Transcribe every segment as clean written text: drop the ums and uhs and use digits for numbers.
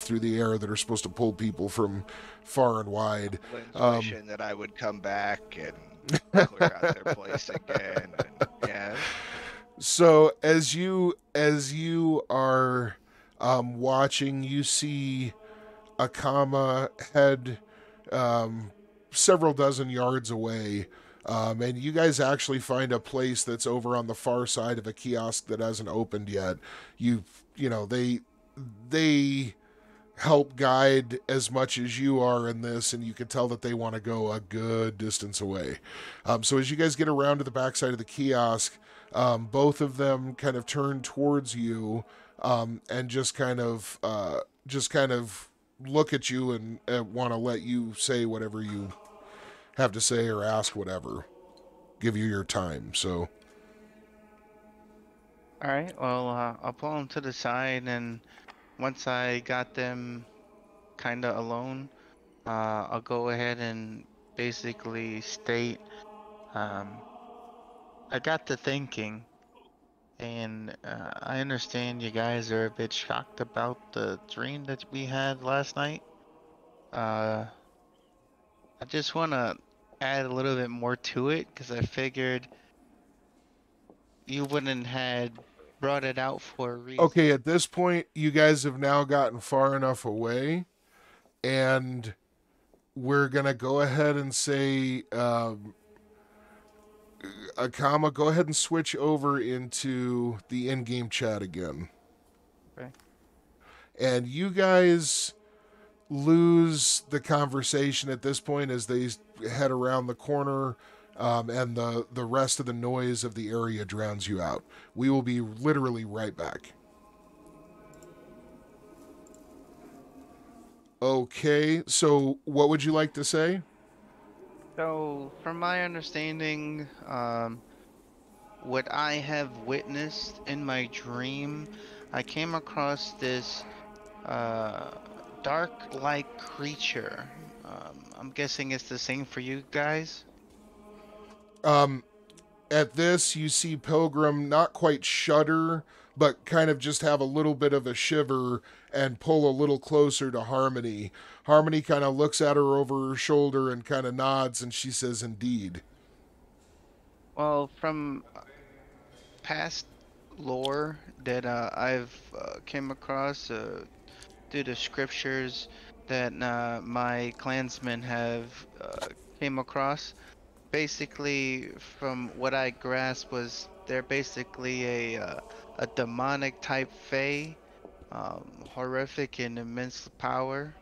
through the air that are supposed to pull people from far and wide. Wishing that I would come back and clear out their place again. And yeah, So as you are watching, you see Akama head several dozen yards away. And you guys actually find a place that's over on the far side of a kiosk that hasn't opened yet. You know, they help guide as much as you are in this, and you can tell that they want to go a good distance away. So as you guys get around to the backside of the kiosk, both of them kind of turn towards you, and just kind of look at you and want to let you say whatever you have to say or ask whatever. Give you your time. So All right. Well, I'll pull them to the side, and once I got them kind of alone, I'll go ahead and basically state, um, I got to thinking, and I understand you guys are a bit shocked about the dream that we had last night. Uh, I just want to add a little bit more to it because I figured you wouldn't had brought it out for a reason. okay, at this point, you guys have now gotten far enough away, and we're gonna go ahead and say, Akama, go ahead and switch over into the in-game chat again. Okay. And you guys lose the conversation at this point as they head around the corner, and the rest of the noise of the area drowns you out. We will be literally right back. Okay, so what would you like to say? So, from my understanding, what I have witnessed in my dream, I came across this uh, dark-like creature. I'm guessing it's the same for you guys. Um, at this, you see Pilgrim not quite shudder, but kind of just have a little bit of a shiver and pull a little closer to Harmony. Harmony kind of looks at her over her shoulder and kind of nods, and she says, "Indeed." Well, from past lore that I've came across through the scriptures that my clansmen have came across. Basically, from what I grasped, was they're basically a demonic type fae, horrific and immense power,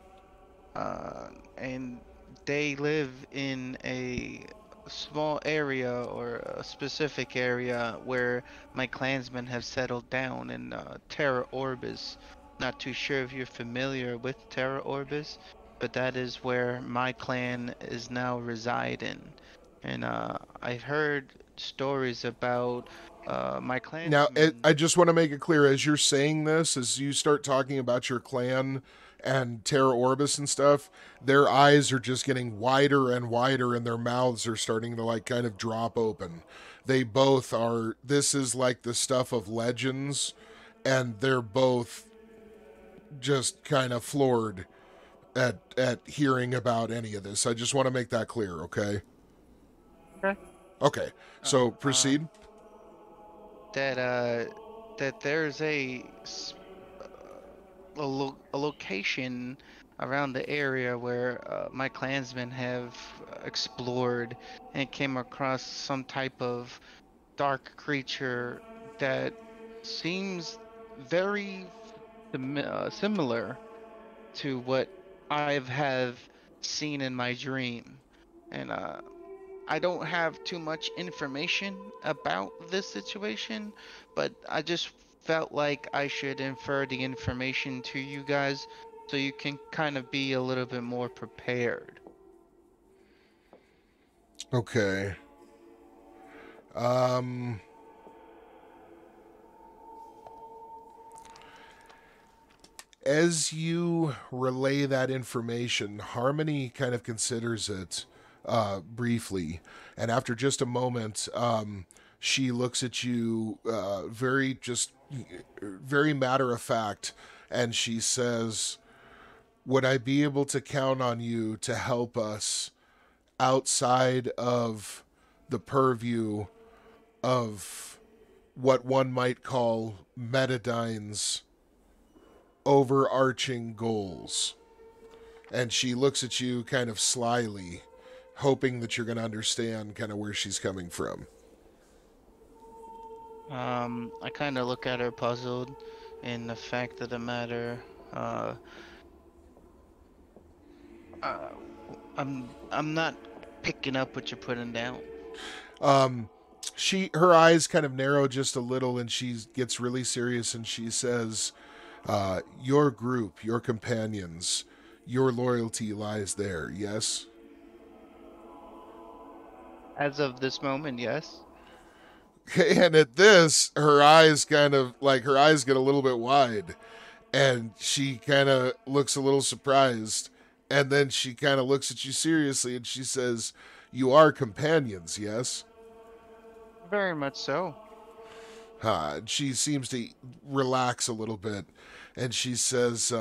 and they live in a small area or a specific area where my clansmen have settled down in Terra Orbis. Not too sure if you're familiar with Terra Orbis, but that is where my clan is now residing. And I've heard stories about my Now, clansmen. I just want to make it clear as you're saying this, as you start talking about your clan and Terra Orbis and stuff, their eyes are just getting wider and wider and their mouths are starting to like kind of drop open. They both are, this is like the stuff of legends, and they're both just kind of floored at hearing about any of this. I just want to make that clear, okay? Okay. Okay. Uh, So uh, proceed. that there's a location around the area where my clansmen have explored and came across some type of dark creature that seems very similar to what I've have seen in my dream. And I don't have too much information about this situation, but I just felt like I should infer the information to you guys so you can kind of be a little bit more prepared. Okay. Um as you relay that information, Harmony kind of considers it briefly, and after just a moment, she looks at you very matter of fact, and she says, would I be able to count on you to help us outside of the purview of what one might call Metadine's overarching goals? And she looks at you kind of slyly, hoping that you're going to understand kind of where she's coming from. I kind of look at her puzzled. In the fact of the matter, uh, I'm not picking up what you're putting down. Her eyes kind of narrow just a little, and she gets really serious, and she says, your group, your companions, your loyalty lies there, yes? As of this moment, yes. And at this, her eyes get a little bit wide, and she kind of looks a little surprised, and then she kind of looks at you seriously, and she says, you are companions, yes? Very much so. She seems to relax a little bit, and she says,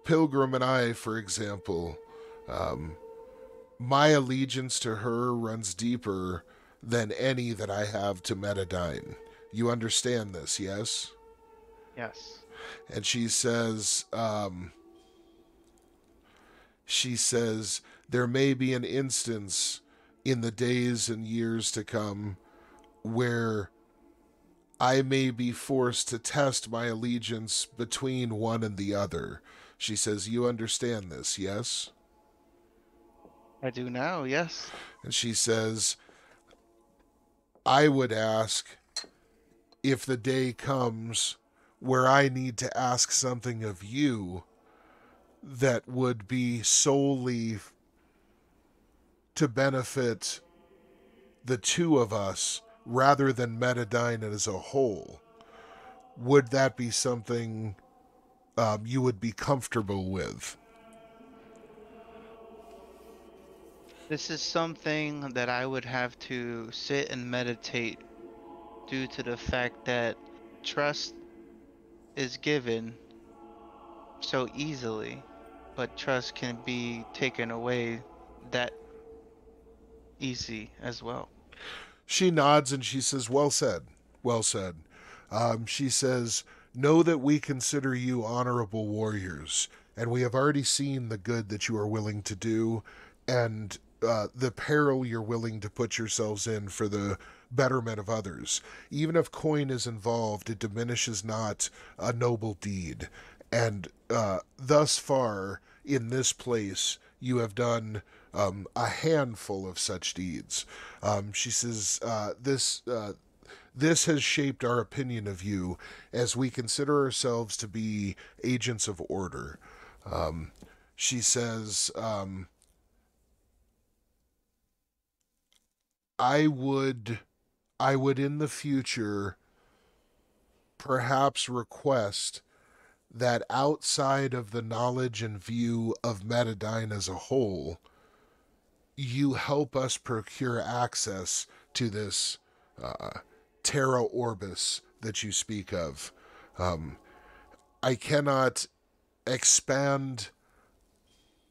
Pilgrim and I, for example, my allegiance to her runs deeper than any that I have to Metadine. You understand this, yes? Yes. And she says, there may be an instance in the days and years to come where I may be forced to test my allegiance between one and the other. She says, you understand this, yes? I do now, yes. And she says, I would ask if the day comes where I need to ask something of you that would be solely to benefit the two of us rather than Metadine as a whole, would that be something you would be comfortable with? This is something that I would have to sit and meditate due to the fact that trust is given so easily, but trust can be taken away that easy as well. She nods and she says, well said, well said. She says, know that we consider you honorable warriors, and we have already seen the good that you are willing to do, and the peril you're willing to put yourselves in for the betterment of others. Even if coin is involved, it diminishes not a noble deed. And thus far, in this place, you have done a handful of such deeds. She says, this has shaped our opinion of you as we consider ourselves to be agents of order. She says, I would in the future perhaps request that outside of the knowledge and view of Metadine as a whole, you help us procure access to this Terra Orbis that you speak of. I cannot expand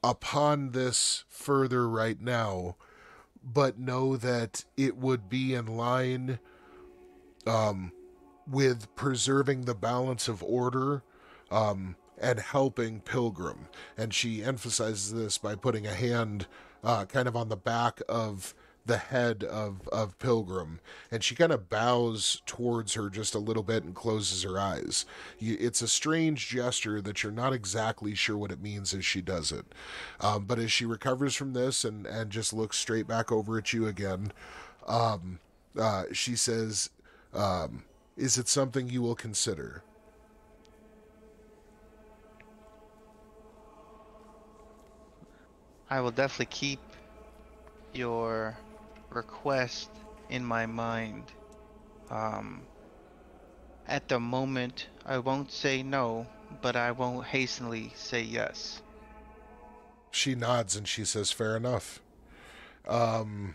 upon this further right now, but know that it would be in line with preserving the balance of order and helping Pilgrim. And she emphasizes this by putting a hand kind of on the back of the head of Pilgrim, and she kind of bows towards her just a little bit and closes her eyes. It's a strange gesture that you're not exactly sure what it means as she does it. But as she recovers from this and just looks straight back over at you again, she says, is it something you will consider? I will definitely keep your request in my mind. At the moment, I won't say no, but I won't hastily say yes. She nods and she says, fair enough. Okay.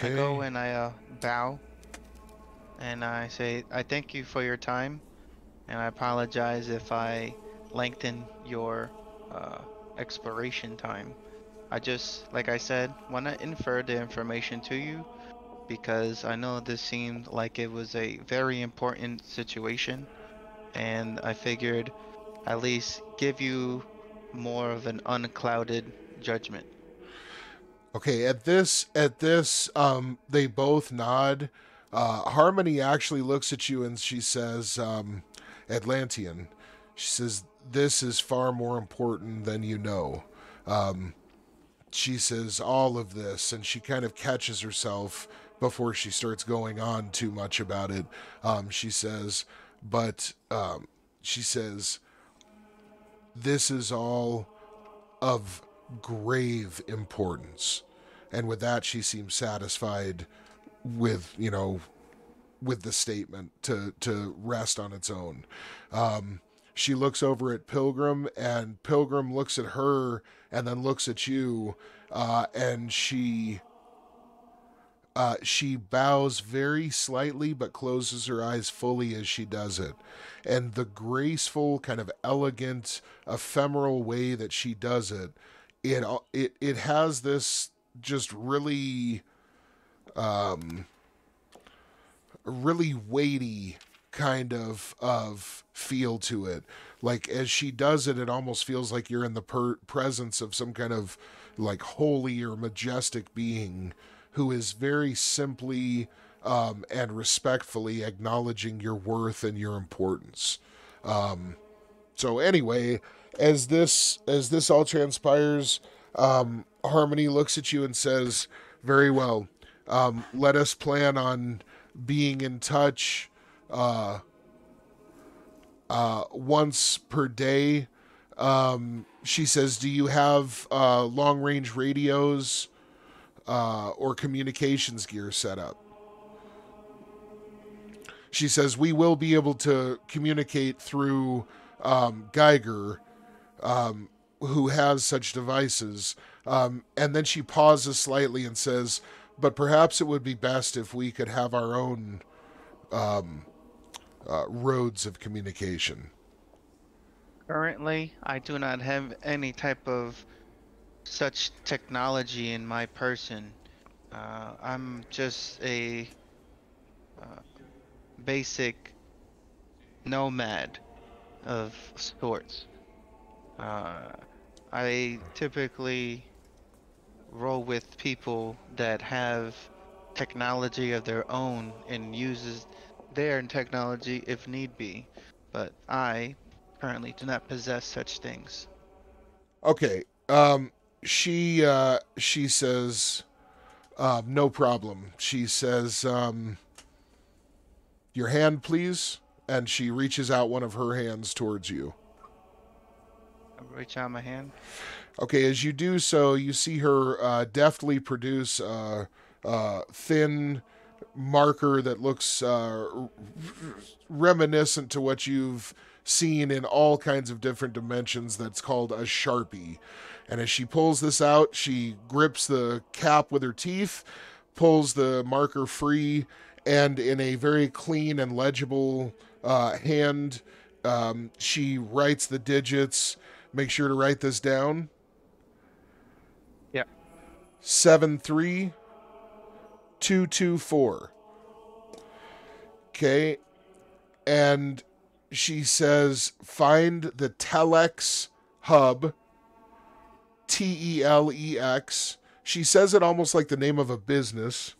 I go and I bow, and I say, I thank you for your time. and I apologize if I lengthen your uh, exploration time. I just, like I said, want to infer the information to you because I know this seemed like it was a very important situation, and I figured at least give you more of an unclouded judgment. Okay, they both nod. Harmony actually looks at you and she says, Atlantean. She says, "This is far more important than you know." Um, she says all of this, and she kind of catches herself before she starts going on too much about it. She says, but she says, "This is all of grave importance." And with that, she seems satisfied with, with the statement to rest on its own. She looks over at Pilgrim, and Pilgrim looks at her and then looks at you, and she bows very slightly but closes her eyes fully as she does it. And the graceful, kind of elegant, ephemeral way that she does it, it has this just really weighty kind of feel to it. Like as she does it, it almost feels like you're in the presence of some kind of like holy or majestic being who is very simply and respectfully acknowledging your worth and your importance. So anyway, as this all transpires, Harmony looks at you and says, "Very well. Let us plan on being in touch once per day." She says, "Do you have long range radios or communications gear set up?" She says, "We will be able to communicate through Geiger, who has such devices." And then she pauses slightly and says, "But perhaps it would be best if we could have our own roads of communication." Currently, I do not have any type of such technology in my person. I'm just a uh, basic nomad of sorts. Uh, I typically roll with people that have technology of their own and uses their technology if need be, but I currently do not possess such things. Okay. She says, "No problem." She says, "Your hand, please." And she reaches out one of her hands towards you. I reach out my hand. Okay, as you do so, you see her deftly produce a thin marker that looks reminiscent to what you've seen in all kinds of different dimensions. That's called a Sharpie. And as she pulls this out, she grips the cap with her teeth, pulls the marker free, and in a very clean and legible hand, she writes the digits. Make sure to write this down. Yeah. 73224. Okay. And she says, "Find the Telex hub, Telex." She says it almost like the name of a business.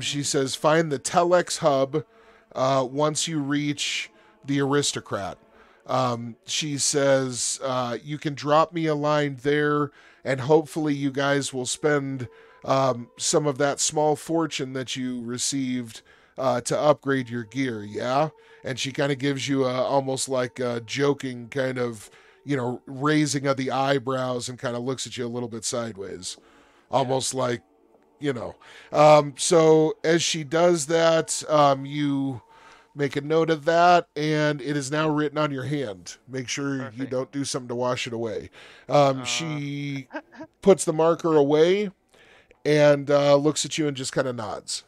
She says, "Find the Telex hub once you reach the aristocrat." She says, "You can drop me a line there, and hopefully you guys will spend some of that small fortune that you received to upgrade your gear, yeah?" And she kind of gives you almost like a joking kind of, raising of the eyebrows and kind of looks at you a little bit sideways. Almost like, So as she does that, you make a note of that, and it is now written on your hand. Make sure you Perfect. don't do something to wash it away. Uh, She puts the marker away and looks at you and just kind of nods.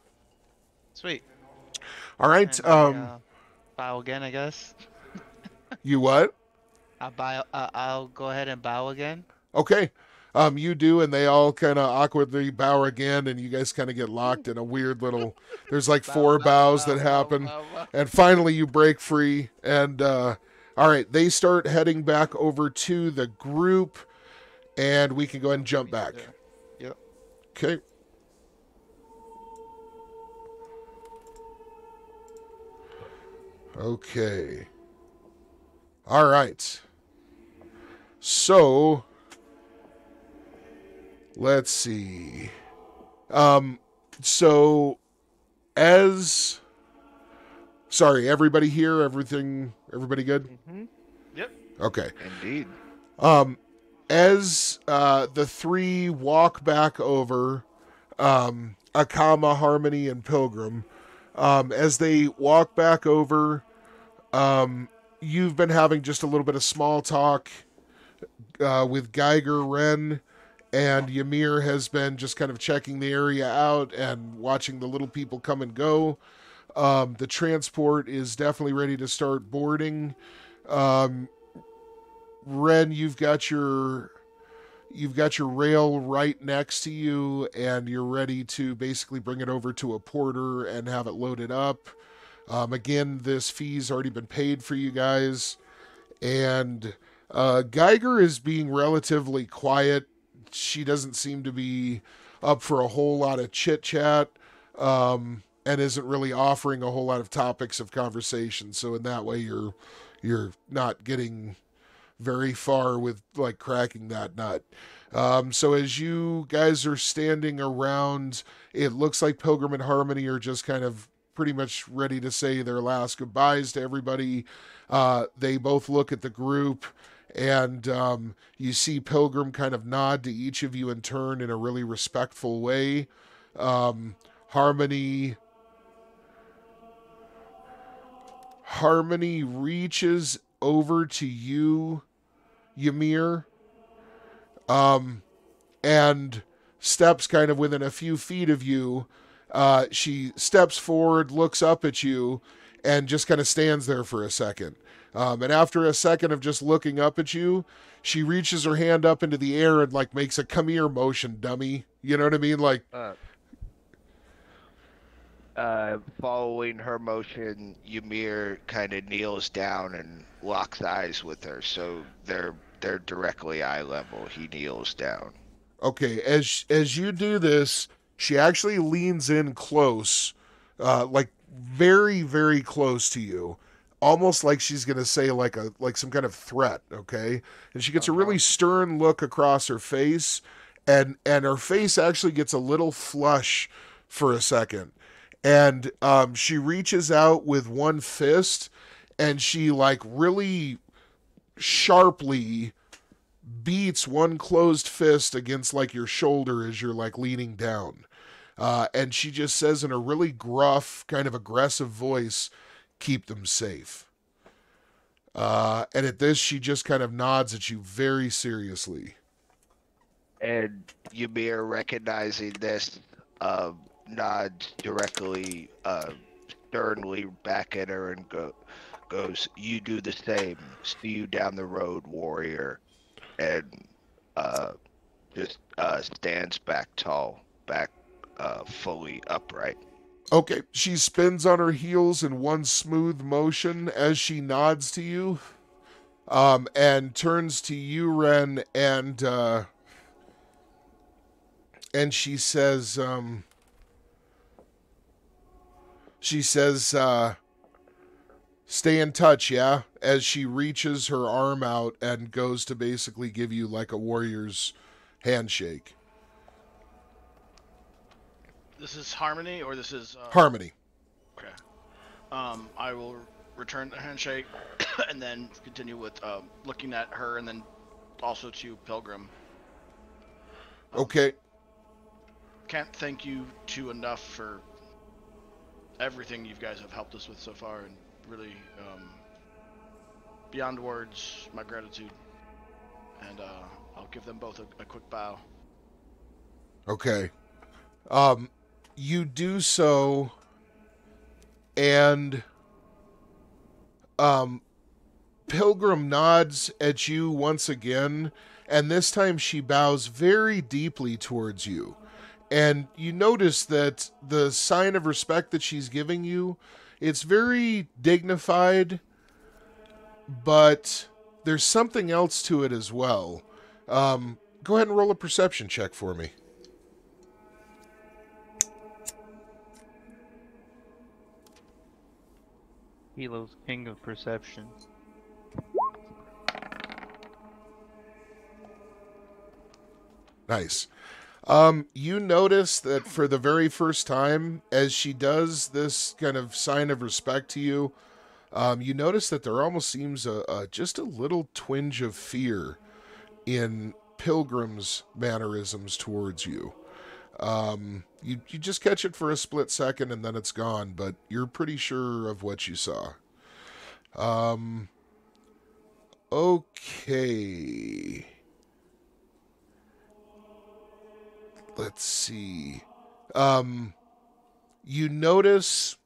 Sweet. All right. And I bow again, I guess. You what? I'll go ahead and bow again. Okay. You do, and they all kind of awkwardly bow again, and you guys kind of get locked in a weird little. There's like Bow, four bow, bows bow, that bow, happen, bow, bow. and finally you break free. And all right, they start heading back over to the group, and we can go ahead and jump back. Yep. Okay. Okay. All right. So, let's see. So as sorry, everybody here, everybody good? Mm-hmm. Yep. Okay. Indeed. As the three walk back over, Akama, Harmony, and Pilgrim, as they walk back over, you've been having just a little bit of small talk with Geiger, Ren, and Ymir has been just kind of checking the area out and watching the little people come and go. The transport is definitely ready to start boarding. Ren, you've got your rail right next to you, and you're ready to basically bring it over to a porter and have it loaded up. Again, this fee's already been paid for you guys, and Geiger is being relatively quiet. She doesn't seem to be up for a whole lot of chit chat, and isn't really offering a whole lot of topics of conversation. So in that way, you're not getting very far with like cracking that nut. So as you guys are standing around, it looks like Pilgrim and Harmony are just kind of pretty much ready to say their last goodbyes to everybody. They both look at the group, and you see Pilgrim kind of nod to each of you in turn in a really respectful way. Harmony reaches over to you, Ymir, and steps kind of within a few feet of you. She steps forward, looks up at you, and just kind of stands there for a second. And after a second of just looking up at you, she reaches her hand up into the air and like makes a come here motion, dummy. You know what I mean? Like, following her motion, Ymir kind of kneels down and locks eyes with her, so they're directly eye level. He kneels down. okay, as you do this, she actually leans in close, like very, very close to you, almost like she's gonna say like some kind of threat. Okay, and she gets a really stern look across her face, and her face actually gets a little flush for a second, and she reaches out with one fist, and she like really sharply beats one closed fist against like your shoulder as you're like leaning down. And she just says in a really gruff, kind of aggressive voice, "Keep them safe." And at this, she just kind of nods at you very seriously. And Ymir, recognizing this, nods directly, sternly back at her and goes, "You do the same. See you down the road, warrior." And just stands back tall, back fully upright. Okay, she spins on her heels in one smooth motion as she nods to you, and turns to you, Ren, and she says, "Stay in touch, yeah?" As she reaches her arm out and goes to basically give you like a warrior's handshake. This is Harmony, or this is Harmony. Okay. I will return the handshake, and then continue with looking at her, and then also to Pilgrim. Okay. Can't thank you two enough for everything you guys have helped us with so far, and really, beyond words, my gratitude. And I'll give them both a quick bow. Okay. You do so, and Pilgrim nods at you once again, and this time she bows very deeply towards you. And you notice that the sign of respect that she's giving you, it's very dignified, but there's something else to it as well. Go ahead and roll a perception check for me. Hilo's king of perception. Nice. You notice that for the very first time, as she does this kind of sign of respect to you, you notice that there almost seems just a little twinge of fear in Pilgrim's mannerisms towards you. You just catch it for a split second and then it's gone, but you're pretty sure of what you saw. Okay. Let's see. You notice,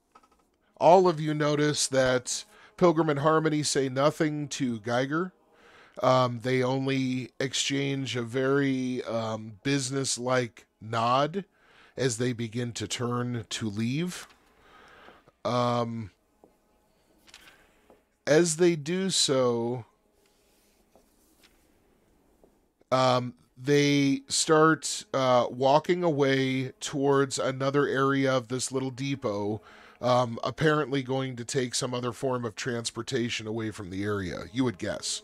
all of you notice that Pilgrim and Harmony say nothing to Geiger. They only exchange a very business-like nod as they begin to turn to leave. As they do so, they start walking away towards another area of this little depot, apparently going to take some other form of transportation away from the area, you would guess.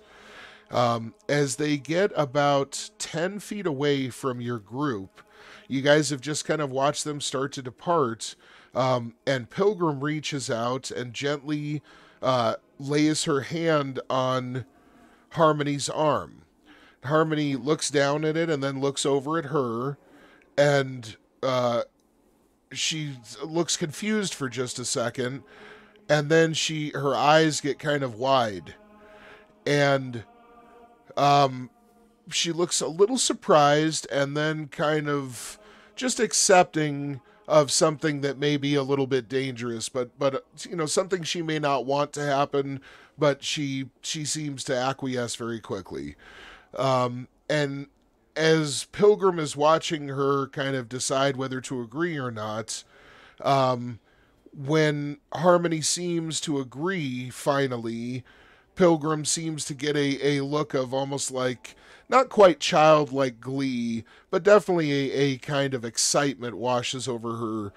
As they get about 10 feet away from your group, you guys have just kind of watched them start to depart, and Pilgrim reaches out and gently lays her hand on Harmony's arm. Harmony looks down at it and then looks over at her, and she looks confused for just a second, and then her eyes get kind of wide, and she looks a little surprised and then kind of just accepting of something that may be a little bit dangerous, but you know, something she may not want to happen, but she seems to acquiesce very quickly. And as Pilgrim is watching her kind of decide whether to agree or not, when Harmony seems to agree, finally, Pilgrim seems to get a look of almost like, not quite childlike glee, but definitely a kind of excitement washes over her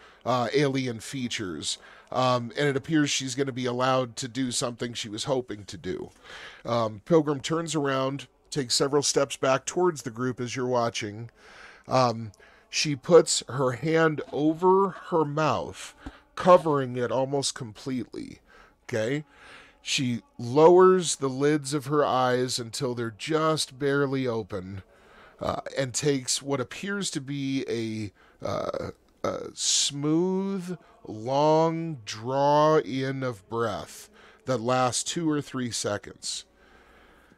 alien features. And it appears she's going to be allowed to do something she was hoping to do. Pilgrim turns around, takes several steps back towards the group as you're watching. She puts her hand over her mouth, covering it almost completely. Okay? She lowers the lids of her eyes until they're just barely open, and takes what appears to be a smooth, long draw in of breath that lasts 2 or 3 seconds.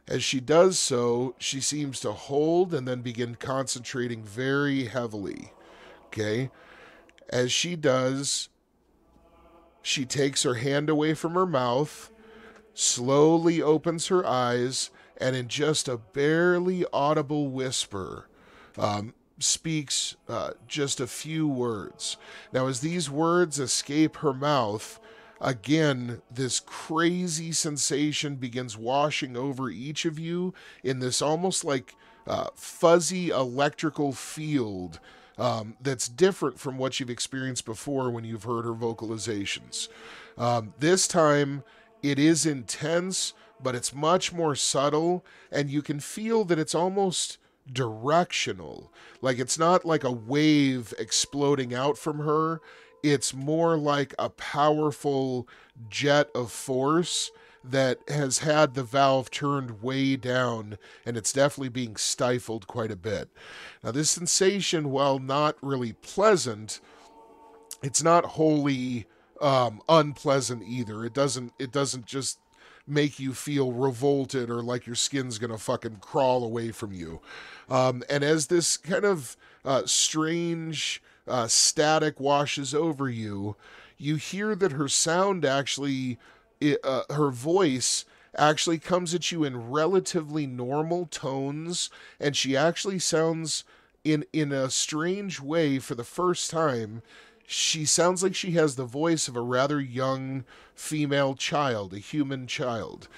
As she does so, she seems to hold and then begin concentrating very heavily. Okay? As she does, she takes her hand away from her mouth, slowly opens her eyes, and in just a barely audible whisper, speaks just a few words. Now, as these words escape her mouth, again, this crazy sensation begins washing over each of you in this almost like fuzzy electrical field that's different from what you've experienced before when you've heard her vocalizations. This time, it is intense, but it's much more subtle, and you can feel that it's almost directional. Like, it's not like a wave exploding out from her. It's more like a powerful jet of force that has had the valve turned way down, and it's definitely being stifled quite a bit. Now, this sensation, while not really pleasant, it's not wholly unpleasant either. It doesn't just make you feel revolted or like your skin's gonna fucking crawl away from you. And as this kind of strange static washes over you, you hear that her sound actually, her voice actually comes at you in relatively normal tones, and she actually sounds in a strange way for the first time. She sounds like she has the voice of a rather young female child, a human child.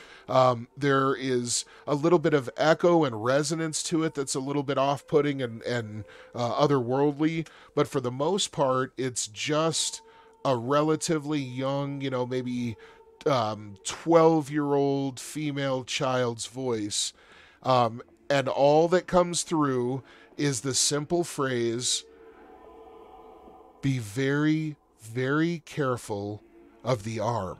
There is a little bit of echo and resonance to it that's a little bit off-putting and otherworldly, but for the most part, it's just a relatively young, maybe 12-year-old female child's voice. And all that comes through is the simple phrase, be very, very careful of the arm.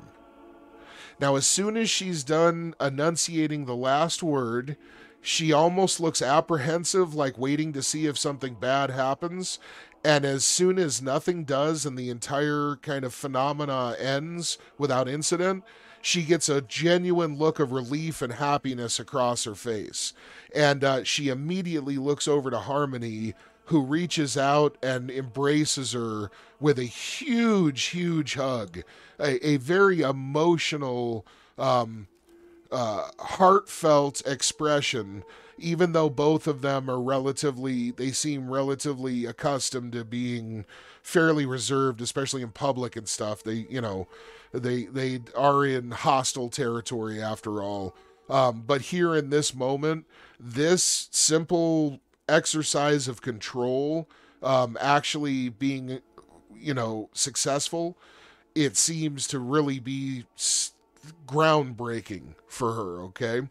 Now, as soon as she's done enunciating the last word, she almost looks apprehensive, like waiting to see if something bad happens. And as soon as nothing does and the entire kind of phenomena ends without incident, she gets a genuine look of relief and happiness across her face. And she immediately looks over to Harmony, who reaches out and embraces her with a huge, huge hug. A very emotional, heartfelt expression, even though both of them are they seem relatively accustomed to being fairly reserved, especially in public and stuff. They are in hostile territory after all. But here in this moment, this simple exercise of control, actually being, successful, it seems to really be groundbreaking for her, okay?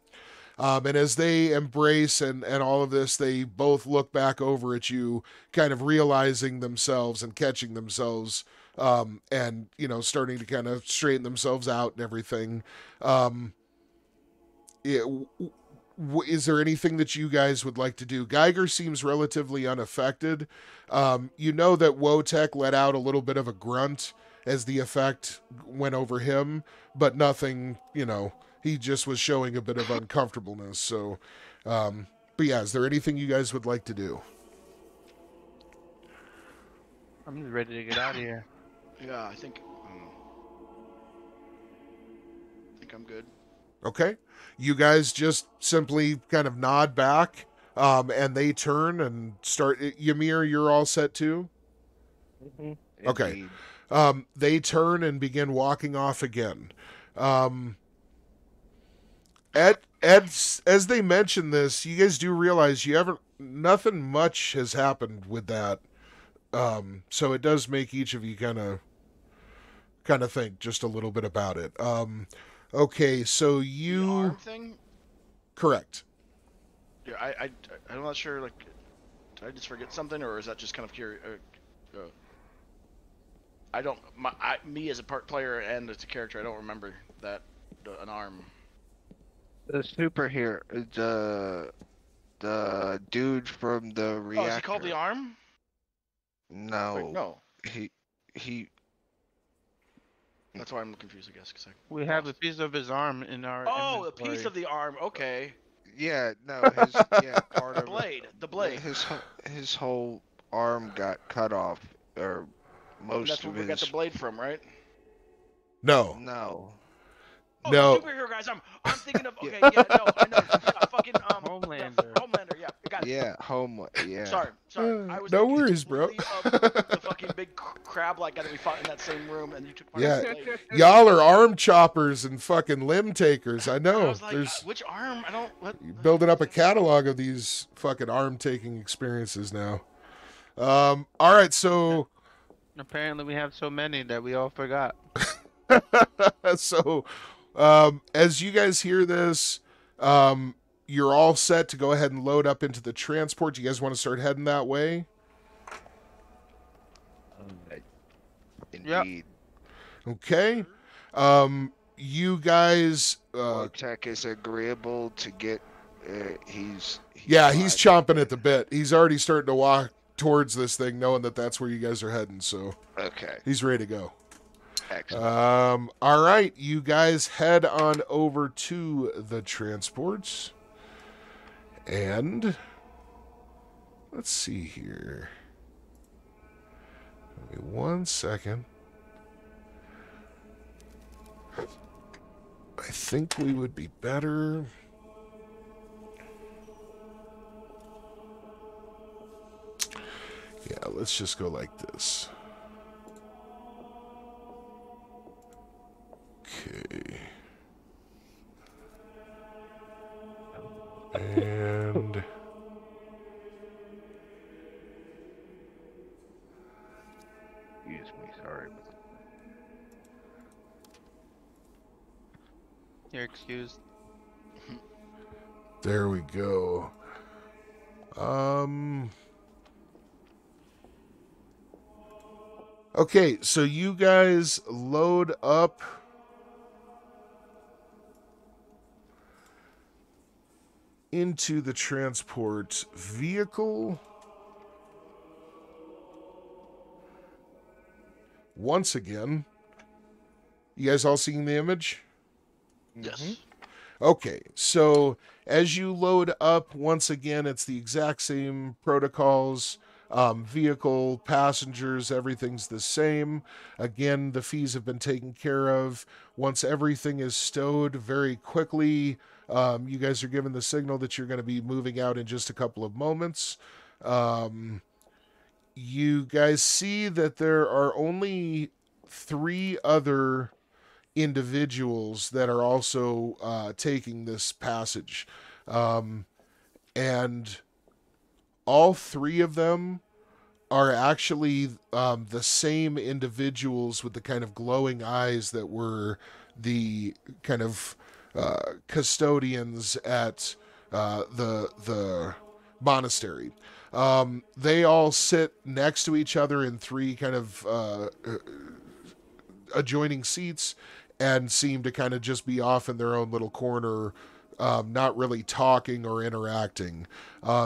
And as they embrace and all of this, they both look back over at you, kind of realizing themselves and catching themselves, and, starting to kind of straighten themselves out and everything. Is there anything that you guys would like to do? Geiger seems relatively unaffected. You know that Wotek let out a little bit of a grunt as the effect went over him, but nothing, he just was showing a bit of uncomfortableness. So, but yeah, is there anything you guys would like to do? I'm just ready to get out of here. Yeah, I think I'm good. Okay. You guys just simply kind of nod back, and they turn and start. Ymir, you're all set too? Mm-hmm. Okay. They turn and begin walking off again. As they mention this, you guys do realize nothing much has happened with that. So it does make each of you kind of think just a little bit about it. Okay, so The arm thing? Correct. Yeah, I'm not sure, like, did I just forget something, or is that just kind of curious? Me as a part player and as a character, I don't remember that, an arm. The superhero, the dude from the reactor. Oh, is he called the arm? No. Wait, no. He. That's why I'm confused, I guess. We have a piece of his arm in our. Oh, inventory. a piece of the arm. Okay. Yeah, no, part the of blade. The blade. His whole arm got cut off, or most That's of where we got the blade from, right? No. Oh, No. the superhero guys. I'm thinking of. Okay, yeah, no, I know. Yeah, fucking Homelander. Homelander. Yeah, got it. Yeah, yeah. Sorry. I was no thinking worries, bro. the fucking big crab-like guy that we fought in that same room, and you took part of the blade. Y'all are arm choppers and fucking limb takers. I know. I was like, which arm? I don't. What? Building up a catalog of these fucking arm taking experiences now. All right, so Apparently, we have so many that we all forgot. So, as you guys hear this, you're all set to go ahead and load up into the transport. Do you guys want to start heading that way? Indeed. Okay. You guys. Wotek is agreeable to get. He's chomping at the bit. He's already starting to walk towards this thing, knowing that that's where you guys are heading. So. Okay. He's ready to go. Excellent. All right, you guys head on over to the transports. And let's see here. Give me 1 second. I think we would be better. Yeah, let's just go like this. Okay. And Excuse me, sorry. You're excused. there we go. Okay, so you guys load up into the transport vehicle. Once again, you guys all seeing the image? Yes. Okay, so as you load up, once again, it's the exact same protocols. Vehicle, passengers, everything's the same. Again, the fees have been taken care of. Once everything is stowed very quickly, you guys are given the signal that you're going to be moving out in just a couple of moments. You guys see that there are only 3 other individuals that are also taking this passage. And all 3 of them are actually the same individuals with the kind of glowing eyes that were the kind of custodians at the monastery. They all sit next to each other in 3 kind of adjoining seats and seem to kind of just be off in their own little corner, not really talking or interacting.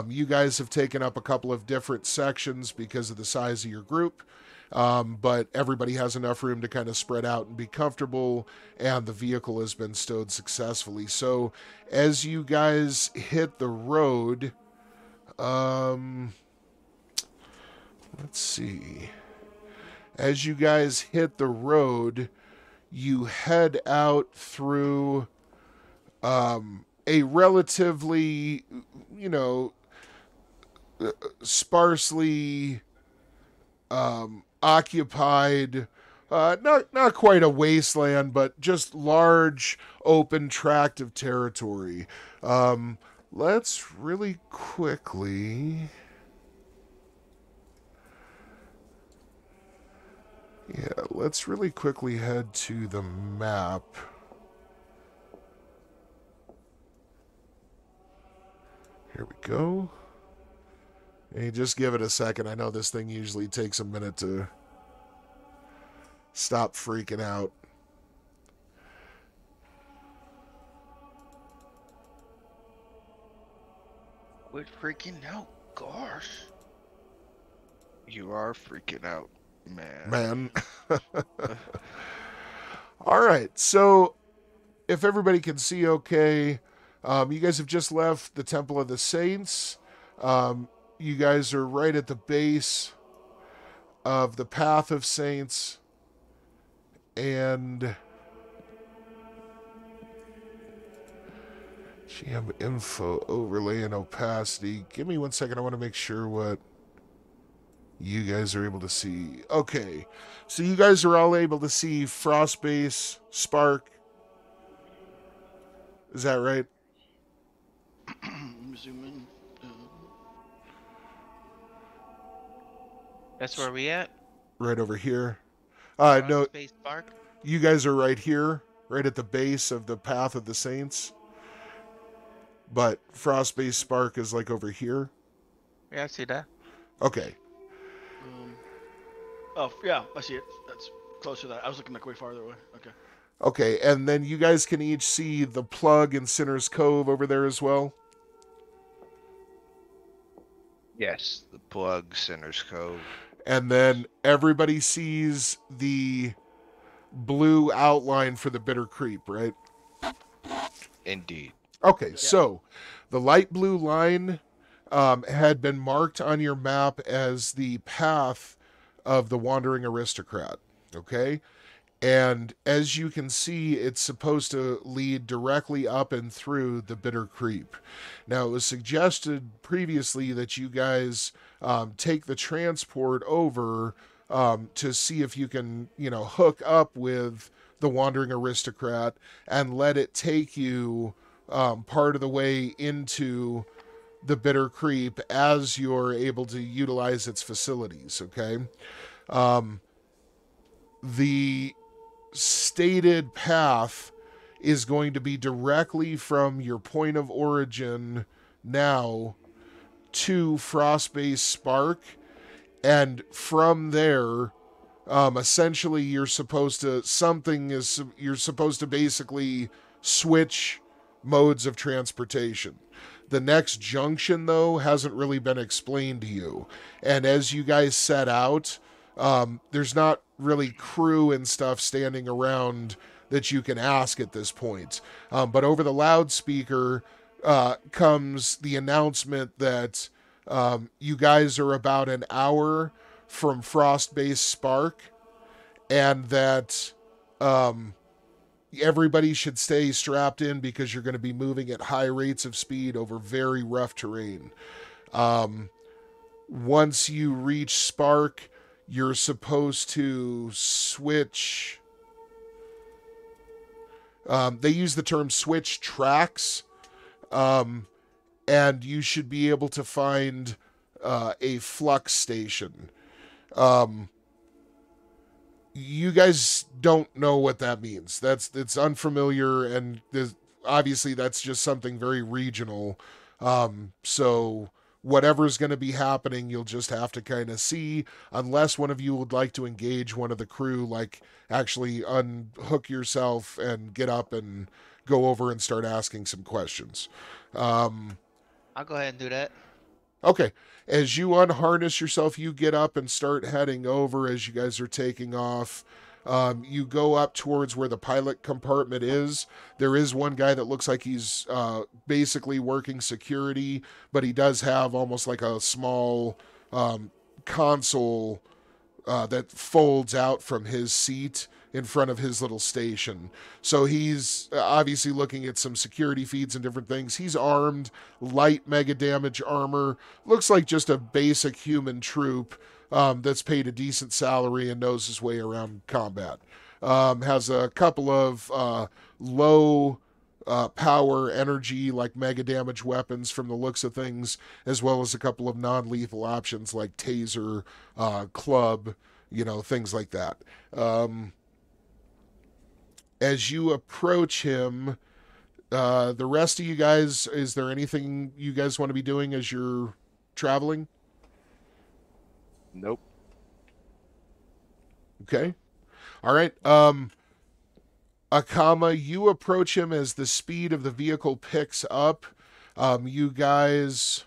You guys have taken up a couple of different sections because of the size of your group, but everybody has enough room to kind of spread out and be comfortable, and the vehicle has been stowed successfully. So as you guys hit the road, let's see. As you guys hit the road, you head out through a relatively, sparsely occupied, not quite a wasteland, but just large, open tract of territory. Let's really quickly... Yeah, let's really quickly head to the map. Here we go. Hey, just give it a second. I know this thing usually takes a minute to stop freaking out. Quit freaking out, gosh. You are freaking out, man. All right, so if everybody can see okay, you guys have just left the Temple of the Saints. You guys are right at the base of the Path of Saints, and GM info, overlay, and opacity. Give me 1 second. I want to make sure what you guys are able to see. Okay, so you guys are all able to see Frostbase, Spark. Is that right? Let me zoom in. That's where we at? Right over here. No, Space Park? you guys are right here, right at the base of the Path of the Saints. But Frostbase Spark is like over here. Yeah, I see that. Okay. Oh, yeah, I see it. That's closer to that. I was looking like way farther away. Okay. Okay, and then you guys can each see the plug in Sinner's Cove over there as well. Yes, the plug, Sinner's Cove. And then everybody sees the blue outline for the Bitter Creep, right? Indeed. Okay, so the light blue line had been marked on your map as the path of the Wandering Aristocrat, okay? And as you can see, it's supposed to lead directly up and through the Bitter Creep. Now, it was suggested previously that you guys take the transport over to see if you can, hook up with the Wandering Aristocrat and let it take you part of the way into the Bitter Creep as you're able to utilize its facilities, okay? The stated path is going to be directly from your point of origin now to Frostbase Spark, and from there, essentially you're supposed to basically switch modes of transportation. The next junction, though, hasn't really been explained to you, and as you guys set out, there's not really crew and stuff standing around that you can ask at this point. But over the loudspeaker comes the announcement that you guys are about an hour from Frostbase Spark, and that everybody should stay strapped in because you're going to be moving at high rates of speed over very rough terrain. Once you reach Spark, you're supposed to switch. They use the term switch tracks, and you should be able to find a flux station. You guys don't know what that means. It's unfamiliar, and obviously that's just something very regional. So whatever's going to be happening, you'll just have to kind of see, unless one of you would like to engage one of the crew, like actually unhook yourself and get up and go over and start asking some questions. I'll go ahead and do that. Okay. As you unharness yourself, you get up and start heading over as you guys are taking off. You go up towards where the pilot compartment is. There is one guy that looks like he's basically working security, but he does have almost like a small console that folds out from his seat in front of his little station. So he's obviously looking at some security feeds and different things. He's armed, light mega damage armor. Looks like just a basic human troop that's paid a decent salary and knows his way around combat. Has a couple of low power energy, like mega damage weapons from the looks of things, as well as a couple of non-lethal options like taser, club, things like that. As you approach him, the rest of you guys, is there anything you guys want to be doing as you're traveling? Nope. Okay. All right. Akama, you approach him as the speed of the vehicle picks up. You guys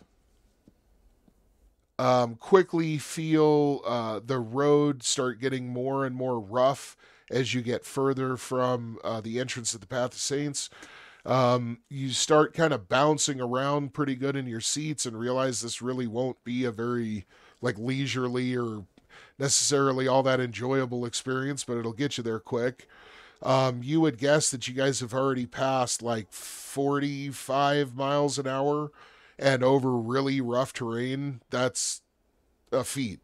quickly feel the road start getting more and more rough as you get further from the entrance of the Path of Saints. You start kind of bouncing around pretty good in your seats and realize this really won't be a very leisurely or necessarily all that enjoyable experience, but it'll get you there quick. You would guess that you guys have already passed 45 miles an hour, and over really rough terrain, that's a feat.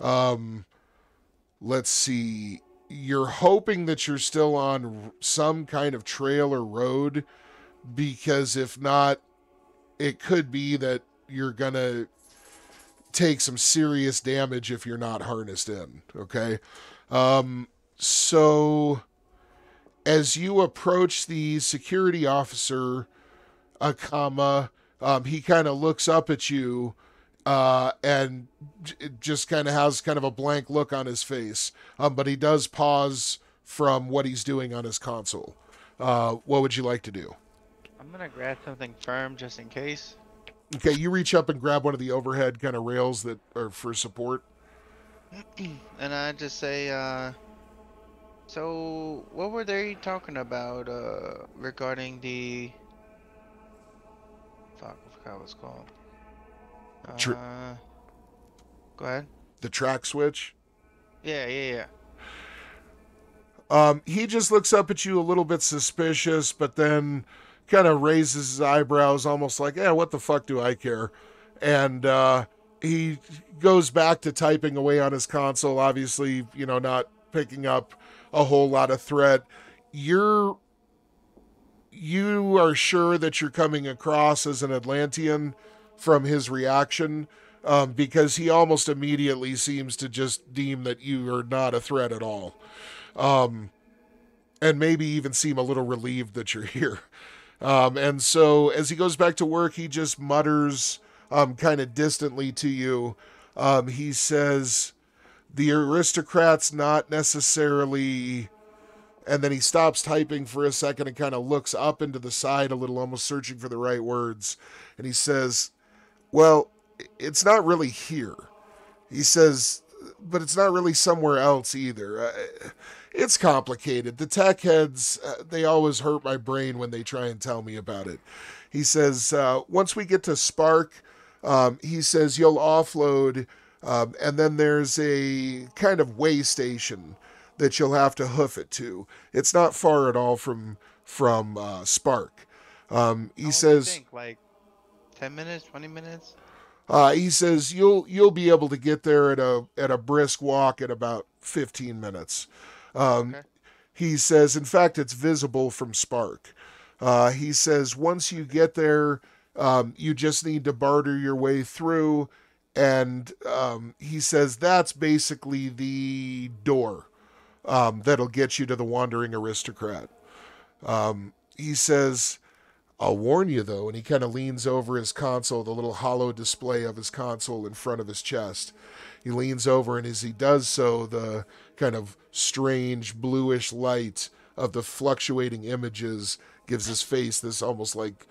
Let's see. You're hoping that you're still on some kind of trail or road, because if not, it could be that you're going to take some serious damage if you're not harnessed in, okay? So as you approach the security officer, Akama, he kind of looks up at you and just kind of has kind of a blank look on his face. But he does pause from what he's doing on his console. What would you like to do? I'm gonna grab something firm just in case. Okay, you reach up and grab one of the overhead kind of rails that are for support. And I just say, so what were they talking about regarding the... Fuck, I forgot what it's called. Go ahead. The track switch? Yeah. He just looks up at you a little bit suspicious, but then kind of raises his eyebrows, almost like, "Yeah, what the fuck do I care?" And he goes back to typing away on his console, obviously, not picking up a whole lot of threat. You are sure that you're coming across as an Atlantean from his reaction, because he almost immediately seems to just deem that you are not a threat at all. And maybe even seem a little relieved that you're here. And so as he goes back to work, he just mutters kind of distantly to you. He says, the aristocrat's not necessarily... And then he stops typing for a second and kind of looks up into the side a little, almost searching for the right words. And he says, well, it's not really here. He says, but it's not really somewhere else either. It's complicated. The tech heads, they always hurt my brain when they try and tell me about it. He says, once we get to Spark, he says you'll offload, and then there's a kind of way station that you'll have to hoof it to. It's not far at all from Spark. He says, like 10 minutes, 20 minutes. He says you'll be able to get there at a brisk walk in about 15 minutes. Okay. He says, in fact, it's visible from Spark. He says once you get there, you just need to barter your way through, and he says that's basically the door that'll get you to the Wandering Aristocrat. He says, I'll warn you, though, and he kind of leans over his console, the little hollow display of his console in front of his chest. He leans over, and as he does so, the kind of strange bluish light of the fluctuating images gives his face this almost like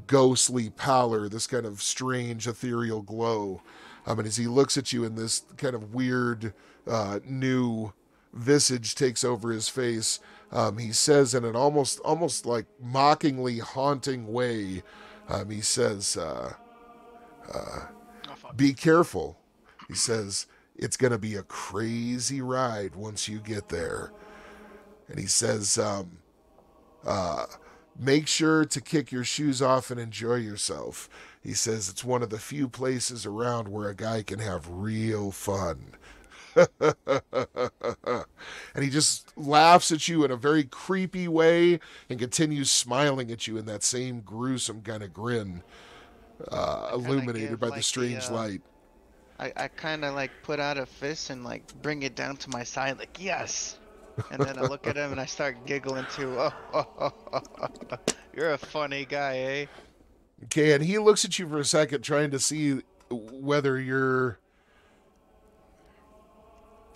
ghostly pallor, this kind of strange ethereal glow. And as he looks at you in this kind of weird new visage takes over his face, he says in an almost like mockingly haunting way, he says, be careful. He says, it's going to be a crazy ride once you get there. And he says, make sure to kick your shoes off and enjoy yourself. He says it's one of the few places around where a guy can have real fun. And he just laughs at you in a very creepy way and continues smiling at you in that same gruesome kind of grin, illuminated by the strange light. I kind of like put out a fist and like bring it down to my side, like, yes. And then I look at him and I start giggling too. You're a funny guy, eh? Okay, and he looks at you for a second, trying to see whether you're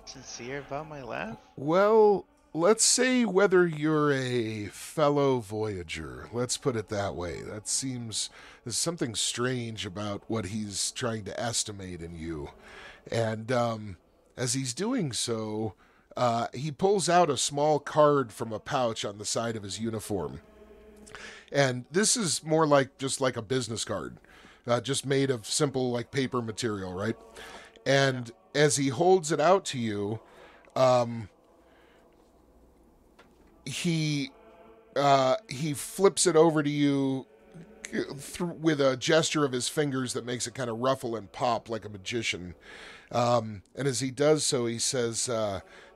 sincere about my laugh? Well, let's say whether you're a fellow voyager. Let's put it that way. That seems there's something strange about what he's trying to estimate in you. And as he's doing so, he pulls out a small card from a pouch on the side of his uniform. And this is more like just like a business card, just made of simple like paper material, right? And as he holds it out to you, he flips it over to you with a gesture of his fingers that makes it kind of ruffle and pop like a magician. And as he does so, he says,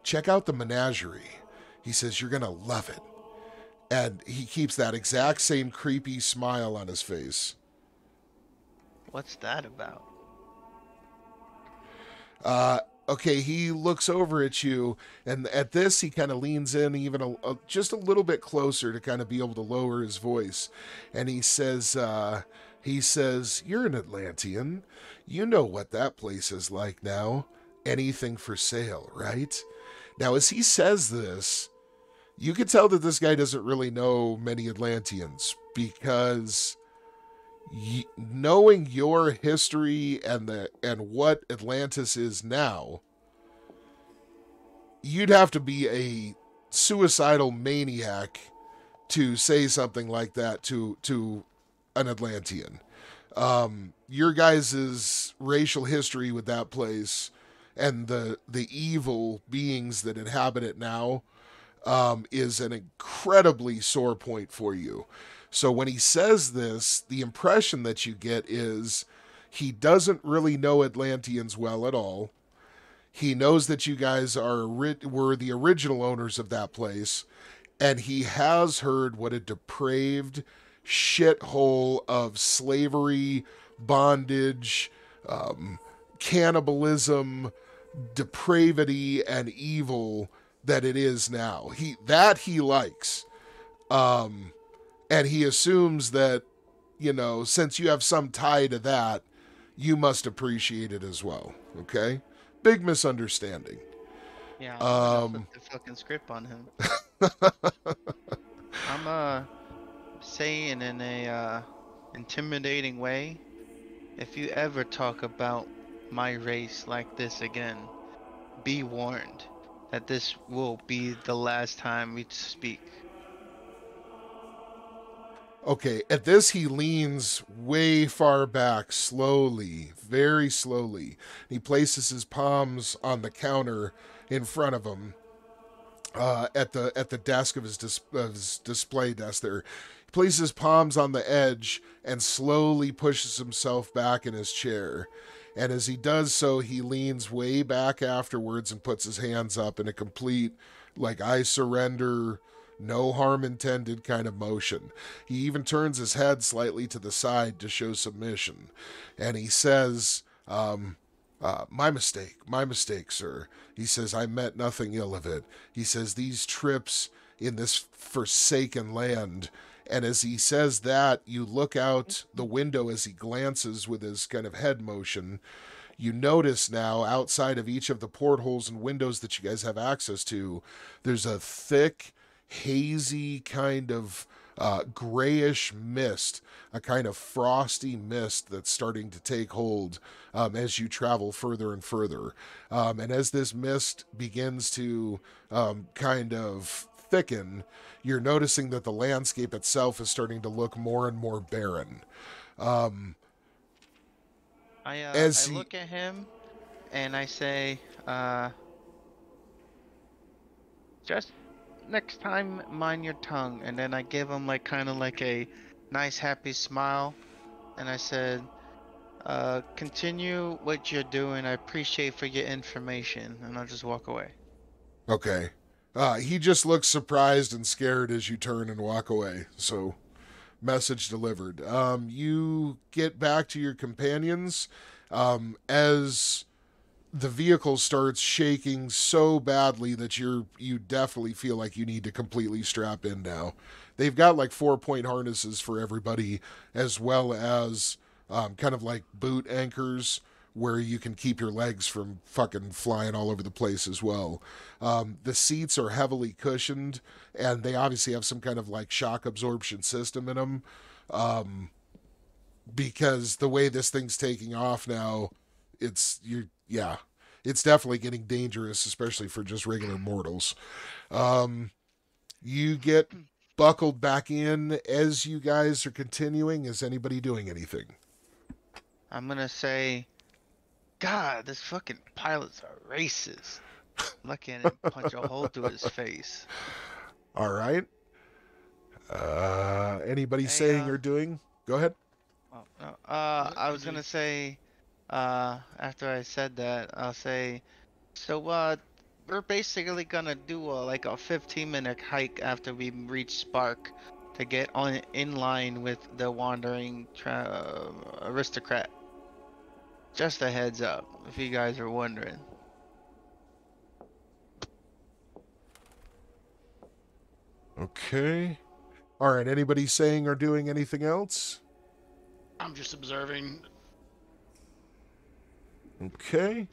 check out the menagerie. He says, you're going to love it. And he keeps that exact same creepy smile on his face. What's that about? Okay, he looks over at you, and at this, he kind of leans in even just a little bit closer to kind of be able to lower his voice. And he says, you're an Atlantean. You know what that place is like now. Anything for sale, right? Now, as he says this, you can tell that this guy doesn't really know many Atlanteans, because knowing your history and what Atlantis is now, you'd have to be a suicidal maniac to say something like that to an Atlantean. Your guys' racial history with that place and the evil beings that inhabit it now, is an incredibly sore point for you. So when he says this, the impression that you get is he doesn't really know Atlanteans well at all. He knows that you guys were the original owners of that place, and he has heard what a depraved shithole of slavery, bondage, cannibalism, depravity, and evil that it is now. He likes. And he assumes that, since you have some tie to that, you must appreciate it as well. Okay? Big misunderstanding. Yeah, I'm gonna flip the fucking script on him. I'm saying in a intimidating way, if you ever talk about my race like this again, be warned that this will be the last time we speak. Okay, at this he leans way far back, slowly, very slowly. He places his palms on the counter in front of him, at the desk of his display desk there. He places his palms on the edge and slowly pushes himself back in his chair. And as he does so, he leans way back afterwards and puts his hands up in a complete, I surrender, no harm intended kind of motion. He even turns his head slightly to the side to show submission. And he says, my mistake, sir. He says, I meant nothing ill of it. He says, these trips in this forsaken land. And as he says that, you look out the window as he glances with his kind of head motion. You notice now, outside of each of the portholes and windows that you guys have access to, there's a thick, hazy kind of grayish mist, a kind of frosty mist that's starting to take hold as you travel further and further. And as this mist begins to kind of thicken, you're noticing that the landscape itself is starting to look more and more barren. I look at him and I say, just next time, mind your tongue. And then I give him kind of a nice happy smile, and I said, continue what you're doing. I appreciate for your information, and I'll just walk away. Okay. He just looks surprised and scared as you turn and walk away. So, message delivered. You get back to your companions as the vehicle starts shaking so badly that you definitely feel like you need to completely strap in now. They've got 4-point harnesses for everybody, as well as kind of boot anchors where you can keep your legs from fucking flying all over the place as well. The seats are heavily cushioned, and they obviously have some kind of shock absorption system in them, because the way this thing's taking off now, it's definitely getting dangerous, especially for just regular mortals. You get buckled back in as you guys are continuing. Is anybody doing anything? I'm gonna say, God, this fucking pilot's a racist. Look at him punch a hole through his face. All right. Anybody saying or doing? Go ahead. Oh, no. I was gonna say, after I said that, I'll say, so we're basically gonna do a 15-minute hike after we reach Spark to get in line with the wandering aristocrat. Just a heads up, if you guys are wondering. Okay. All right. Anybody saying or doing anything else? I'm just observing. Okay.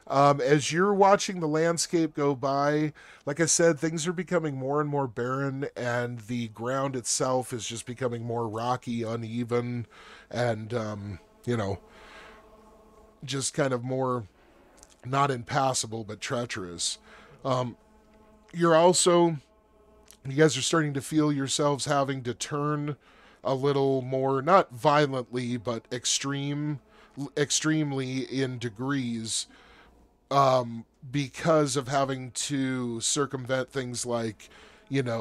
As you're watching the landscape go by, like I said, things are becoming more and more barren, and the ground itself is just becoming more rocky, uneven, and, just kind of more not impassable, but treacherous. You guys are starting to feel yourselves having to turn a little more, not violently, but extremely in degrees, because of having to circumvent things like,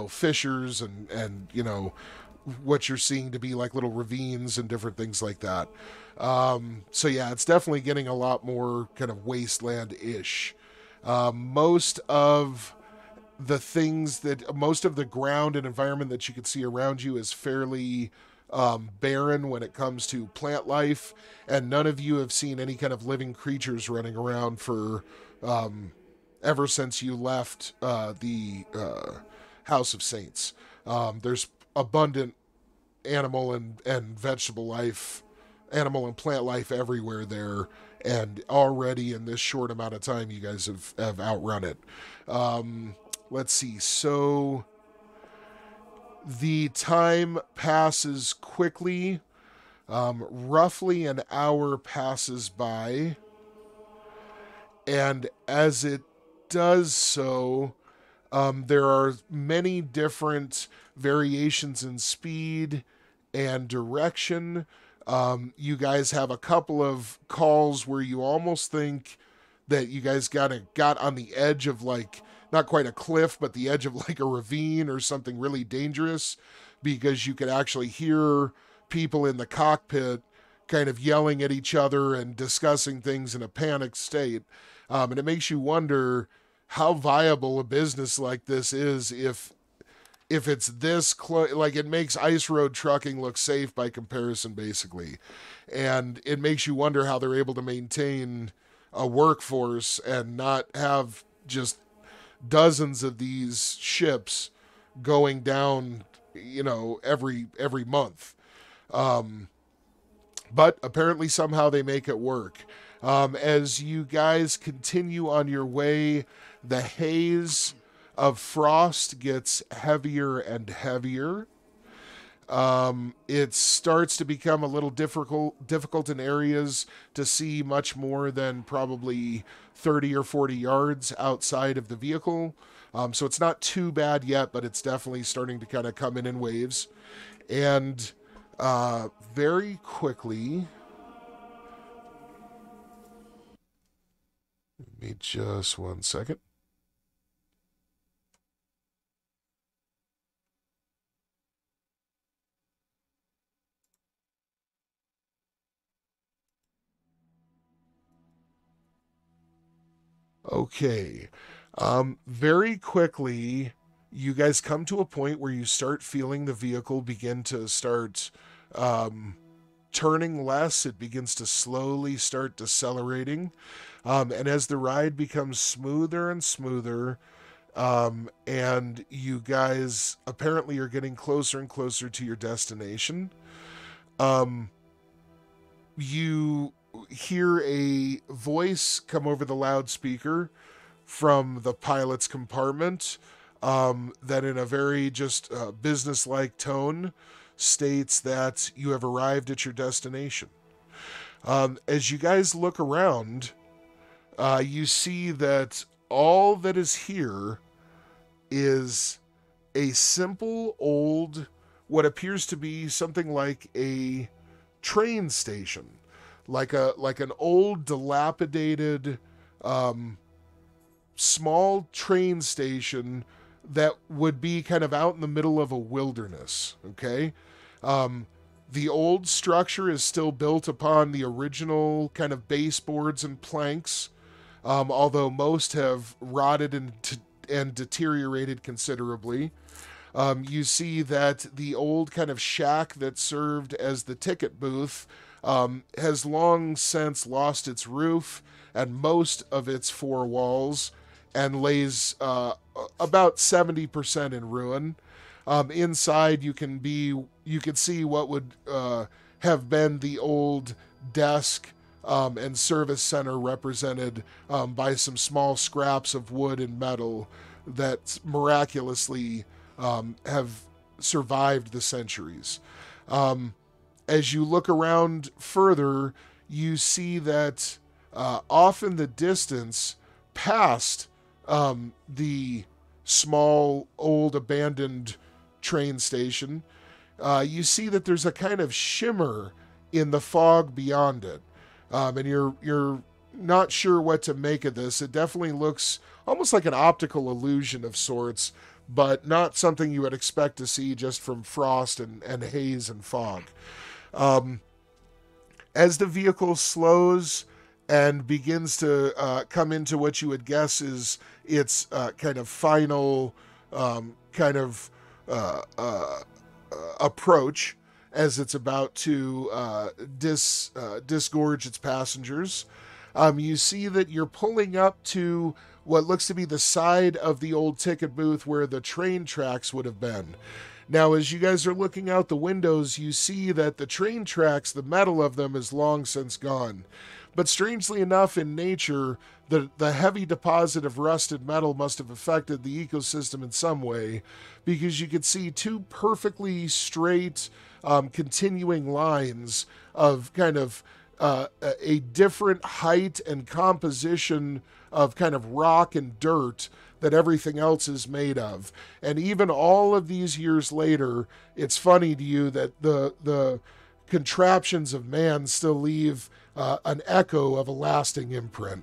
fissures and what you're seeing to be like little ravines and different things like that. So yeah, it's definitely getting a lot more kind of wasteland-ish. Most of the ground and environment that you can see around you is fairly barren when it comes to plant life, and none of you have seen any kind of living creatures running around for ever since you left the House of Saints. There's abundant animal and vegetable life, animal and plant life everywhere there, and already in this short amount of time you guys have outrun it. Let's see, so the time passes quickly. Roughly an hour passes by, and as it does so, there are many different variations in speed and direction. You guys have a couple of calls where you almost think that you guys got on the edge of, like, not quite a cliff, but the edge of like a ravine or something really dangerous, because you could actually hear people in the cockpit kind of yelling at each other and discussing things in a panicked state. And it makes you wonder how viable a business like this is if it's this close. Like, it makes ice road trucking look safe by comparison, basically. And it makes you wonder how they're able to maintain a workforce and not have just dozens of these ships going down, every month. But apparently somehow they make it work. As you guys continue on your way, the haze of frost gets heavier and heavier. It starts to become a little difficult in areas to see much more than probably 30 or 40 yards outside of the vehicle. So it's not too bad yet, but it's definitely starting to kind of come in waves. And very quickly, give me just 1 second. Okay. Very quickly, you guys come to a point where you start feeling the vehicle begin to start turning less. It begins to slowly start decelerating. And as the ride becomes smoother and smoother, and you guys apparently are getting closer and closer to your destination, you hear a voice come over the loudspeaker from the pilot's compartment, that in a very just business-like tone states that you have arrived at your destination. As you guys look around, you see that all that is here is a simple old, what appears to be something like a train station, like an old dilapidated small train station that would be kind of out in the middle of a wilderness. Okay. The old structure is still built upon the original kind of baseboards and planks, although most have rotted and deteriorated considerably. You see that the old kind of shack that served as the ticket booth has long since lost its roof and most of its four walls, and lays about 70% in ruin. Inside, you can see what would have been the old desk and service center, represented by some small scraps of wood and metal that miraculously have survived the centuries. As you look around further, you see that off in the distance, past the small, old, abandoned train station, you see that there's a kind of shimmer in the fog beyond it. And you're not sure what to make of this. It definitely looks almost like an optical illusion of sorts, but not something you would expect to see just from frost and haze and fog. As the vehicle slows and begins to come into what you would guess is its kind of final kind of approach, as it's about to disgorge its passengers, you see that you're pulling up to what looks to be the side of the old ticket booth where the train tracks would have been. Now, as you guys are looking out the windows, you see that the train tracks, the metal of them, is long since gone. But strangely enough, in nature, the heavy deposit of rusted metal must have affected the ecosystem in some way, because you could see two perfectly straight, continuing lines of kind of a different height and composition of kind of rock and dirt that everything else is made of. And even all of these years later, it's funny to you that the contraptions of man still leave an echo of a lasting imprint.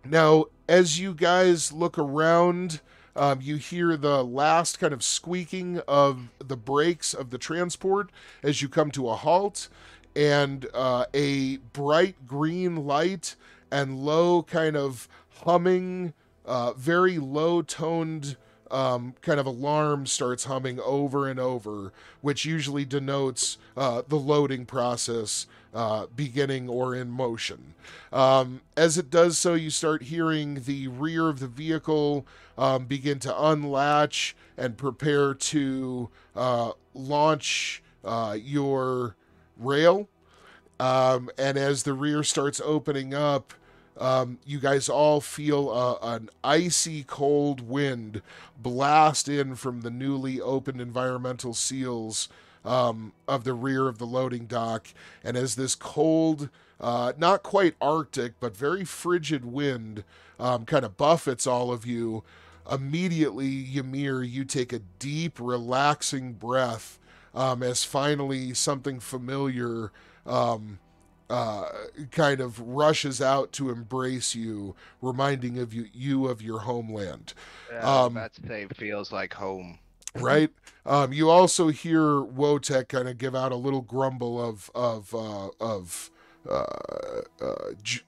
Now, as you guys look around, you hear the last kind of squeaking of the brakes of the transport as you come to a halt, and a bright green light and low kind of humming, very low-toned kind of alarm starts humming over and over, which usually denotes the loading process beginning or in motion. As it does so, you start hearing the rear of the vehicle begin to unlatch and prepare to launch your rail. And as the rear starts opening up, you guys all feel an icy cold wind blast in from the newly opened environmental seals of the rear of the loading dock. And as this cold, not quite Arctic, but very frigid wind kind of buffets all of you, immediately, Ymir, you take a deep, relaxing breath as finally something familiar kind of rushes out to embrace you, reminding of you of your homeland. That same feels like home. Right? You also hear Wotek kind of give out a little grumble of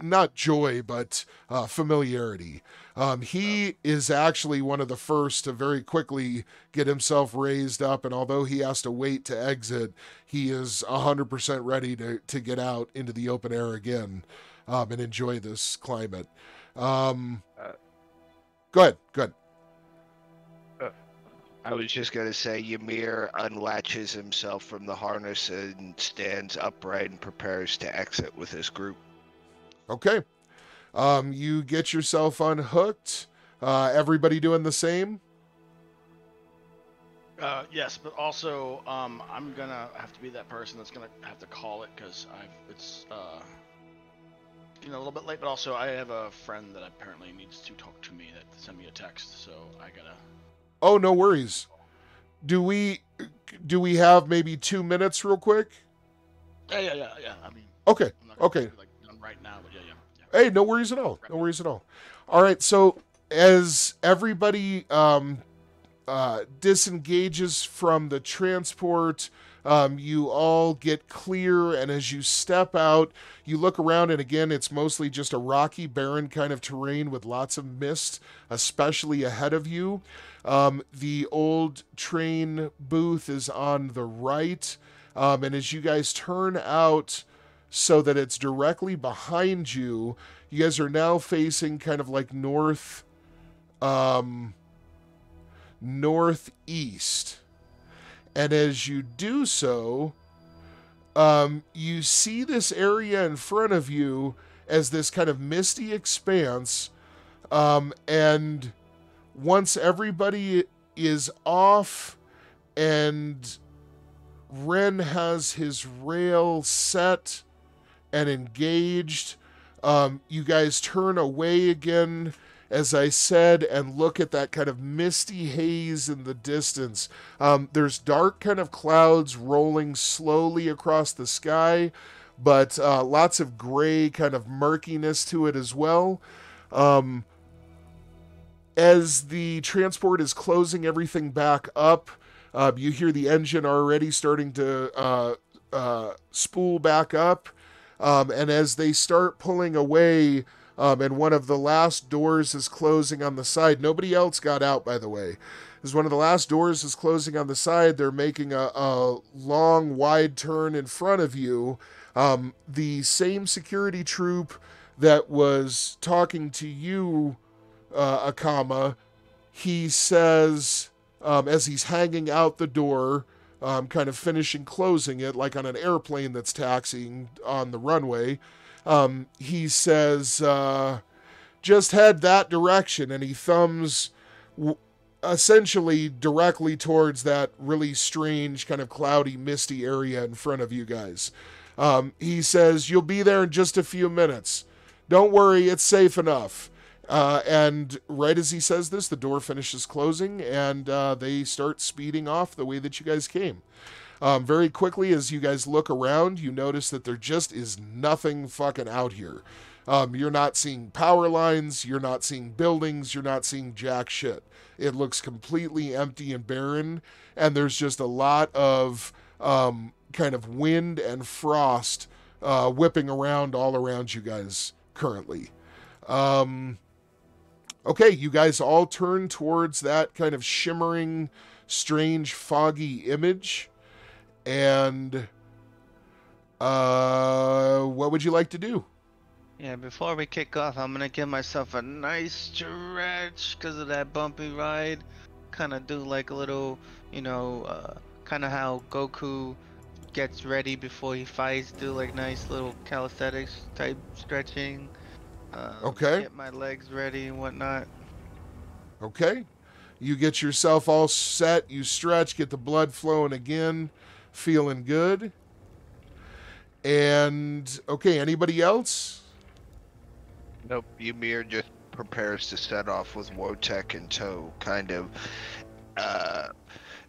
not joy, but familiarity. He is actually one of the first to very quickly get himself raised up, and although he has to wait to exit, he is 100% ready to get out into the open air again and enjoy this climate. Go ahead. I was just going to say, Ymir unlatches himself from the harness and stands upright and prepares to exit with his group. Okay. You get yourself unhooked. Everybody doing the same? Yes, but also I'm going to have to be that person that's going to have to call it, because it's getting a little bit late, but also I have a friend that apparently needs to talk to me that sent me a text, so I got to... Oh, no worries. Do we have maybe 2 minutes real quick? Yeah. I mean, okay. I'm not gonna be, like, done right now, but yeah. Hey, no worries at all. All right, so as everybody disengages from the transport, you all get clear, and as you step out, you look around, and again, it's mostly just a rocky, barren kind of terrain with lots of mist, especially ahead of you. The old train booth is on the right, and as you guys turn out so that it's directly behind you, you guys are now facing kind of like northeast. And as you do so, you see this area in front of you as this kind of misty expanse, and once everybody is off and Ren has his rail set and engaged, you guys turn away again, as I said, and look at that kind of misty haze in the distance. There's dark kind of clouds rolling slowly across the sky, but lots of gray kind of murkiness to it as well. As the transport is closing everything back up, you hear the engine already starting to spool back up. And as they start pulling away, and one of the last doors is closing on the side, nobody else got out, by the way. As one of the last doors is closing on the side, they're making a long, wide turn in front of you. The same security troop that was talking to you, Akama, he says, as he's hanging out the door, kind of finishing closing it like on an airplane that's taxiing on the runway, he says, just head that direction, and he thumbs essentially directly towards that really strange kind of cloudy, misty area in front of you guys. He says, you'll be there in just a few minutes. Don't worry, it's safe enough. And right as he says this, the door finishes closing, and they start speeding off the way that you guys came. Very quickly, as you guys look around, you notice that there just is nothing fucking out here. You're not seeing power lines, you're not seeing buildings, you're not seeing jack shit. It looks completely empty and barren, and there's just a lot of kind of wind and frost whipping around all around you guys currently. Okay, you guys all turn towards that kind of shimmering, strange, foggy image. And what would you like to do? Yeah, before we kick off, I'm gonna give myself a nice stretch because of that bumpy ride. Kind of do like a little, kind of how Goku gets ready before he fights. Do like nice little calisthenics type stretching. Okay. Get my legs ready and whatnot. Okay. You get yourself all set, you stretch, get the blood flowing again, feeling good. And, okay, anybody else? Nope, Ymir just prepares to set off with Wotek in tow, kind of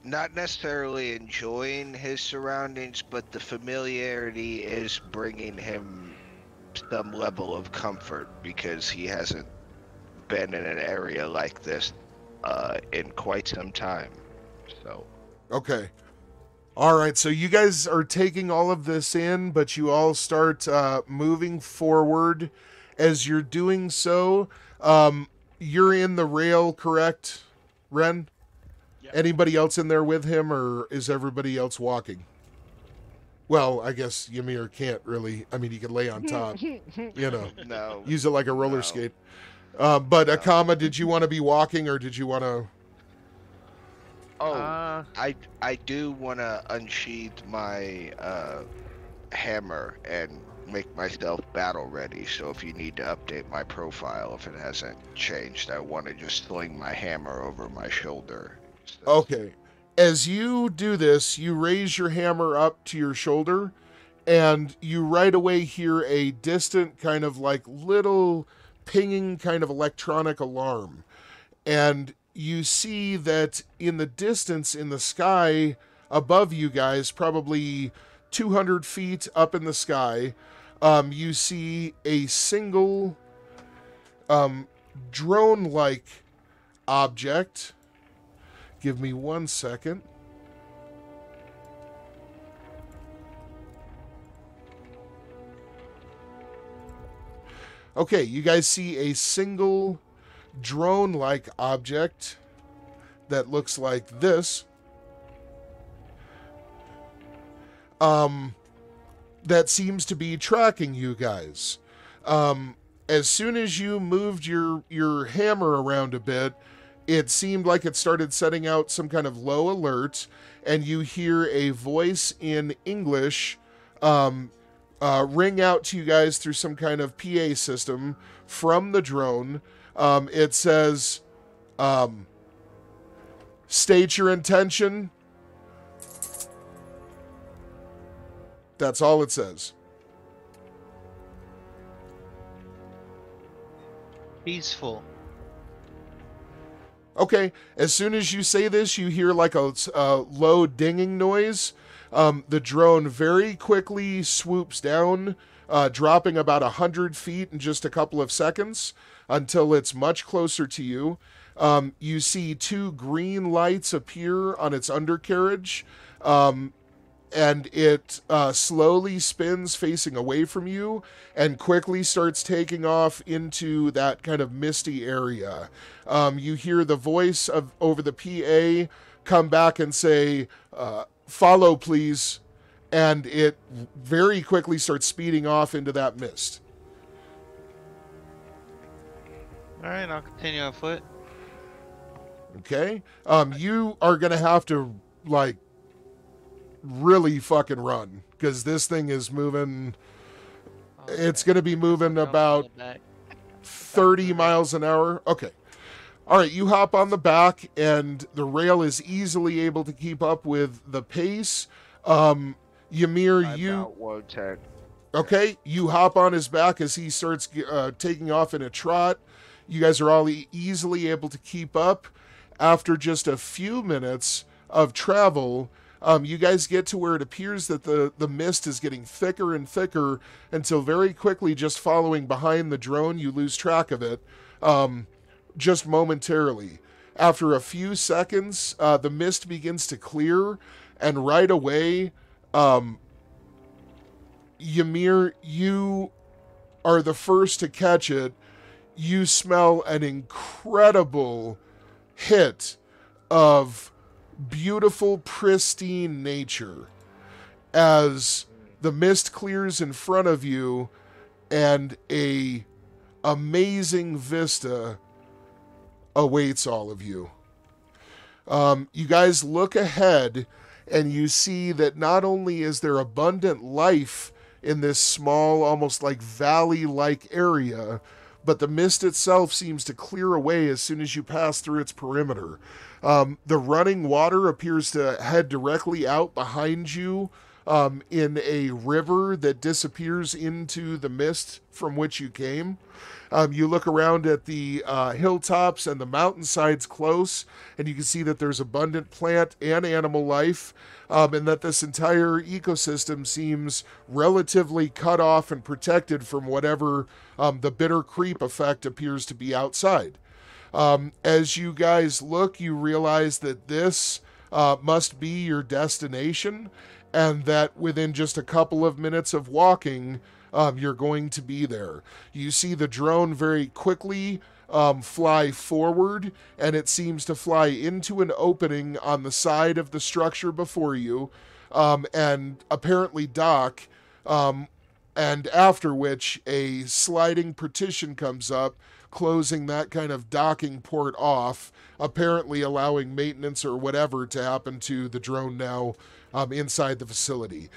not necessarily enjoying his surroundings, but the familiarity is bringing him some level of comfort because he hasn't been in an area like this in quite some time. So Okay. All right, so you guys are taking all of this in, but you all start moving forward. As you're doing so, you're in the rail, correct, Ren? Yep. Anybody else in there with him, or is everybody else walking? Well, I guess Ymir can't really. I mean, he can lay on top, no. use it like a roller No. skate. But No. Akama, did you want to be walking, or did you want to? Oh, I do want to unsheath my hammer and make myself battle ready. So if you need to update my profile, if it hasn't changed, I want to just sling my hammer over my shoulder. So, Okay. As you do this, you raise your hammer up to your shoulder, and you right away hear a distant kind of like little pinging kind of electronic alarm. And you see that in the distance in the sky above you guys, probably 200 feet up in the sky, you see a single drone-like object. Give me 1 second. Okay, you guys see a single drone-like object that looks like this. That seems to be tracking you guys. As soon as you moved your hammer around a bit, it seemed like it started setting out some kind of low alert, and you hear a voice in English ring out to you guys through some kind of PA system from the drone. It says, state your intention. That's all it says. Peaceful. Okay, as soon as you say this, you hear like a low dinging noise. The drone very quickly swoops down, dropping about 100 feet in just a couple of seconds until it's much closer to you. You see 2 green lights appear on its undercarriage, and it slowly spins facing away from you and quickly starts taking off into that kind of misty area. You hear the voice of over the PA come back and say, follow please, and it very quickly starts speeding off into that mist. Alright, I'll continue on foot. Okay? You are going to have to, like, really fucking run, because this thing is moving. It's going to be moving about 30 miles an hour. Okay. All right, you hop on the back, and the rail is easily able to keep up with the pace. Ymir, okay, you hop on his back as he starts taking off in a trot. You guys are all easily able to keep up. After just a few minutes of travel, you guys get to where it appears that the mist is getting thicker and thicker until very quickly, just following behind the drone, you lose track of it, just momentarily. After a few seconds, the mist begins to clear, and right away, Ymir, you are the first to catch it. You smell an incredible hit of beautiful, pristine nature as the mist clears in front of you and a amazing vista awaits all of you. You guys look ahead and you see that not only is there abundant life in this small, almost like valley-like area, but the mist itself seems to clear away as soon as you pass through its perimeter. The running water appears to head directly out behind you in a river that disappears into the mist from which you came. You look around at the hilltops and the mountainsides close, and you can see that there's abundant plant and animal life, and that this entire ecosystem seems relatively cut off and protected from whatever the bitter creep effect appears to be outside. As you guys look, you realize that this must be your destination, and that within just a couple of minutes of walking, you're going to be there. You see the drone very quickly fly forward, and it seems to fly into an opening on the side of the structure before you, and apparently dock, and after which a sliding partition comes up, closing that kind of docking port off, apparently allowing maintenance or whatever to happen to the drone now inside the facility.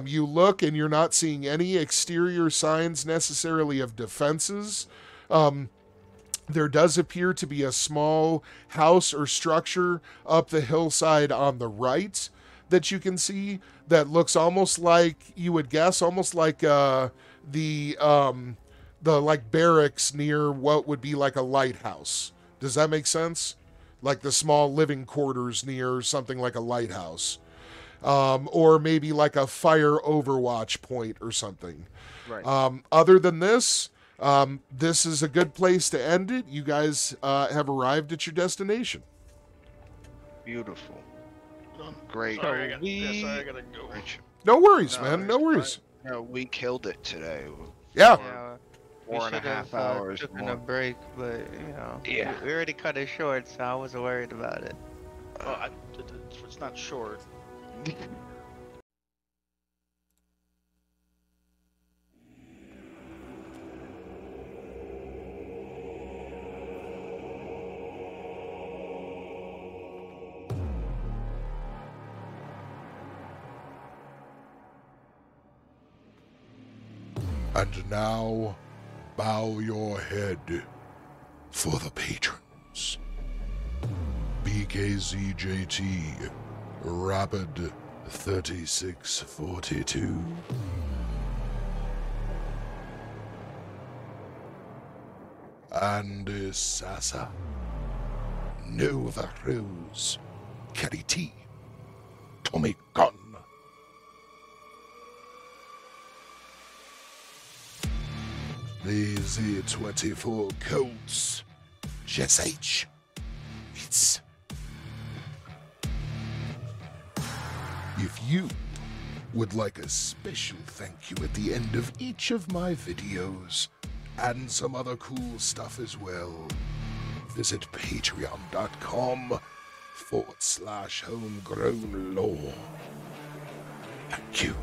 You look and you're not seeing any exterior signs necessarily of defenses. There does appear to be a small house or structure up the hillside on the right that you can see that looks almost like, you would guess, almost like the like barracks near what would be like a lighthouse. Does that make sense? Like the small living quarters near something like a lighthouse. Or maybe like a fire overwatch point or something. Right. Other than this, this is a good place to end it. You guys have arrived at your destination. Beautiful. Great. Sorry, I gotta go. No worries, man. No worries. No, we killed it today. Yeah. Yeah, Four and a half hours taken more. a break, but you know, Yeah. we already cut it short, so I wasn't worried about it. Well, it's not short. And now, bow your head for the patrons. BKZJT, Rapid 3642. Andy Sassa, Nova Rose, Kerry T, Tommy Gunn. These are 24 Colts, Jess H, It's. If you would like a special thank you at the end of each of my videos, and some other cool stuff as well, visit patreon.com/homegrownlore. Thank you.